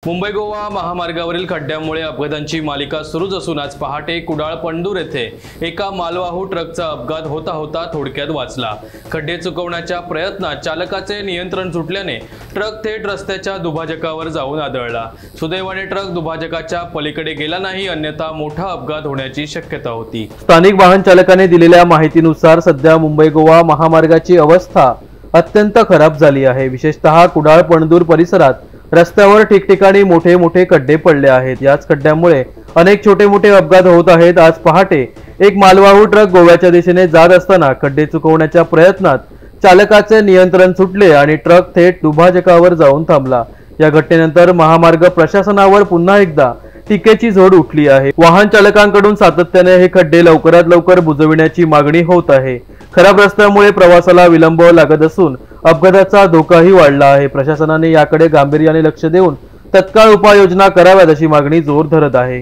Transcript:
मुंबई गोवा महामार्गावरील खड्ड्यांमुळे अपघातांची मालिका सुरूच असून आज पहाटे कुडाळ पंडूर येथे एका मालवाहू ट्रकचा अपघात होता होता थोडक्यात वाचला। खड्डे चुकवण्याच्या प्रयत्नात चालकाचे नियंत्रण सुटल्याने ट्रक थेट रस्त्याच्या दुभाजकावर जाऊन आदळला। सुदैवाने ट्रक दुभाजकाच्या पलीकडे गेला नाही, अन्यथा मोठा अपघात होण्याची शक्यता होती। स्थानिक वाहन चालकाने दिलेल्या माहितीनुसार सध्या मुंबई गोवा महामार्गाची अवस्था अत्यंत खराब झाली आहे। विशेषतः कुडाळ पंडूर परिसरात रस्त्यावर ठिकठिकाणी मोठे मोठे खड्डे पडले आहेत। याच खड्ड्यांमुळे अनेक छोटे मोठे अपघात होत आहेत। आज पहाटे एक मालवाहू ट्रक गोव्याच्या दिशेने जात असताना खड्डे चुकवण्याच्या प्रयत्नात चालकाचे नियंत्रण सुटले आणि ट्रक थेट दुभाजकावर जाऊन थांबला। या घटनेनंतर महामार्ग प्रशासनावर पुन्हा एकदा टीकेची झोड उठली आहे। वाहन चालकांकडून सातत्याने हे खड्डे लवकरात लवकर बुजविण्याची मागणी होत आहे। खराब रस्त्यामुळे प्रवासाला विलंब लागत असून अपघाताचा धोकाही वाढला आहे। प्रशासनाने याकडे गांभीर्याने लक्ष देऊन तत्काळ उपाययोजना कराव्यात अशी मागणी जोर धरत आहे।